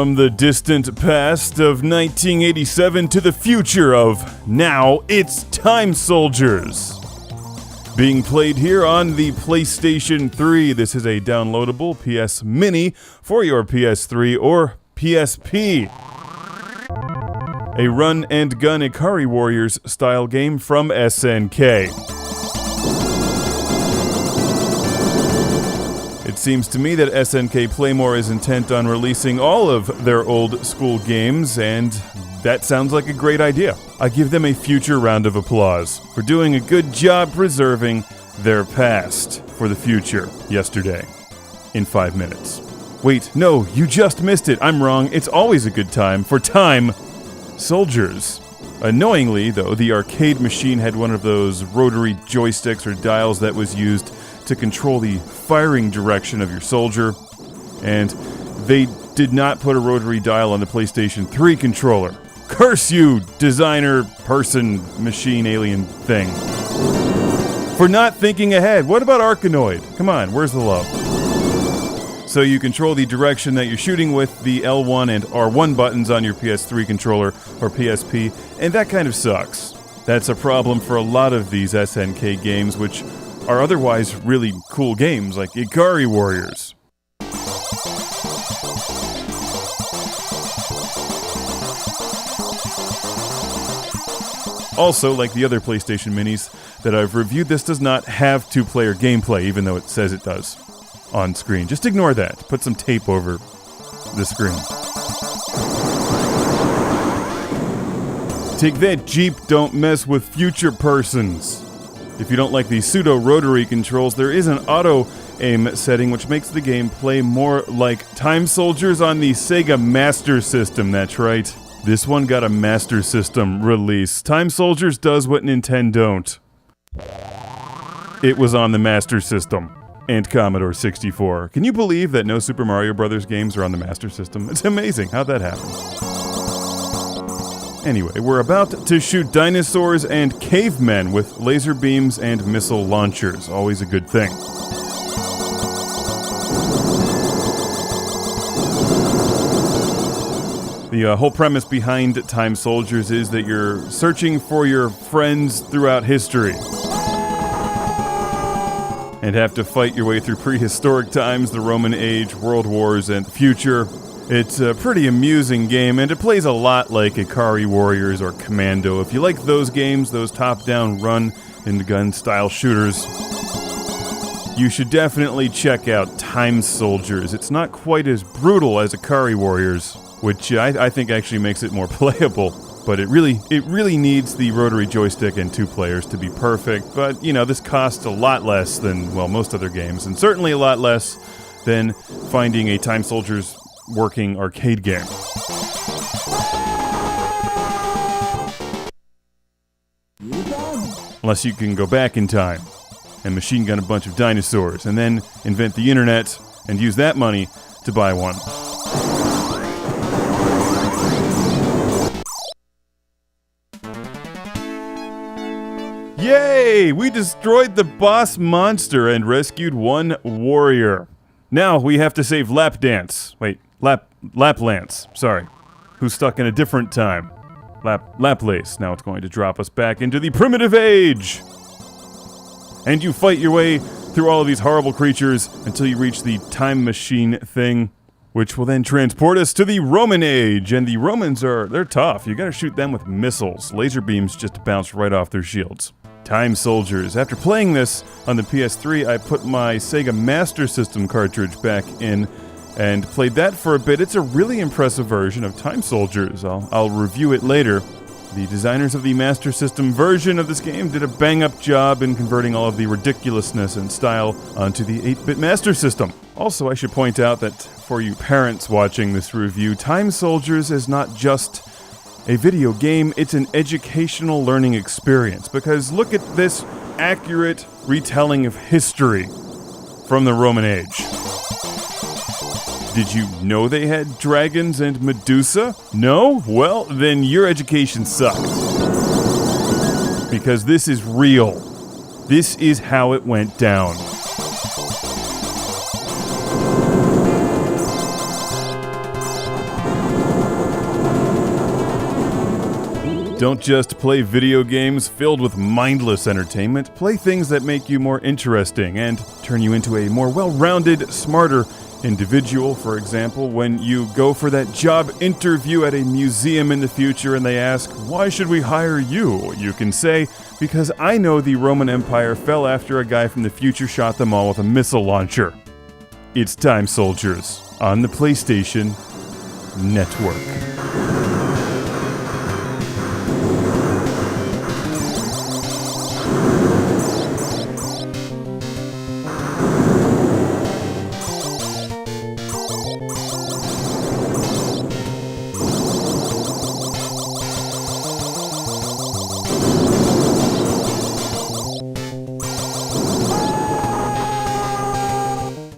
From the distant past of 1987 to the future of now, it's Time Soldiers. Being played here on the PlayStation 3. This is a downloadable PS Mini for your PS3 or PSP. A run-and-gun Ikari Warriors style game from SNK. It seems to me that SNK Playmore is intent on releasing all of their old school games, and that sounds like a great idea. I give them a future round of applause for doing a good job preserving their past for the future yesterday in 5 minutes. Wait, no, you just missed it. I'm wrong. It's always a good time for Time Soldiers. Annoyingly, though, the arcade machine had one of those rotary joysticks or dials that was used to control the firing direction of your soldier, and they did not put a rotary dial on the PlayStation 3 controller. Curse you, designer, person, machine, alien thing. For not thinking ahead. What about Arkanoid? Come on, where's the love? So you control the direction that you're shooting with the L1 and R1 buttons on your PS3 controller or PSP, and that kind of sucks. That's a problem for a lot of these SNK games, which are otherwise really cool games like Ikari Warriors. Also, like the other PlayStation Minis that I've reviewed, this does not have two-player gameplay, even though it says it does on screen. Just ignore that. Put some tape over the screen. Take that, Jeep, don't mess with future persons. If you don't like the pseudo-rotary controls, there is an auto-aim setting which makes the game play more like Time Soldiers on the Sega Master System, that's right. This one got a Master System release. Time Soldiers does what Nintendo don't. It was on the Master System and Commodore 64. Can you believe that no Super Mario Bros. Games are on the Master System? It's amazing. How'd that happen? Anyway, we're about to shoot dinosaurs and cavemen with laser beams and missile launchers. Always a good thing. The whole premise behind Time Soldiers is that you're searching for your friends throughout history and have to fight your way through prehistoric times, the Roman Age, World Wars, and the future. It's a pretty amusing game, and it plays a lot like Ikari Warriors or Commando. If you like those games, those top-down run-and-gun style shooters, you should definitely check out Time Soldiers. It's not quite as brutal as Ikari Warriors, which I think actually makes it more playable. But it really needs the rotary joystick and 2 players to be perfect. But, you know, this costs a lot less than, well, most other games, and certainly a lot less than finding a Time Soldiers working arcade game. Unless you can go back in time and machine gun a bunch of dinosaurs and then invent the internet and use that money to buy one. Yay! We destroyed the boss monster and rescued one warrior. Now we have to save Laplance, sorry, who's stuck in a different time. Laplace. Now it's going to drop us back into the primitive age. And you fight your way through all of these horrible creatures until you reach the time machine thing, which will then transport us to the Roman Age. And the Romans they're tough. You gotta shoot them with missiles. Laser beams just bounce right off their shields. Time Soldiers. After playing this on the PS3, I put my Sega Master System cartridge back in and played that for a bit. It's a really impressive version of Time Soldiers. I'll review it later. The designers of the Master System version of this game did a bang-up job in converting all of the ridiculousness and style onto the 8-bit Master System. Also, I should point out that for you parents watching this review, Time Soldiers is not just a video game, it's an educational learning experience. Because look at this accurate retelling of history from the Roman Age. Did you know they had dragons and Medusa? No? Well, then your education sucked. Because this is real. This is how it went down. Don't just play video games filled with mindless entertainment. Play things that make you more interesting and turn you into a more well-rounded, smarter individual. For example, when you go for that job interview at a museum in the future and they ask, "Why should we hire you?" you can say, "Because I know the Roman Empire fell after a guy from the future shot them all with a missile launcher." It's time, soldiers, on the PlayStation Network.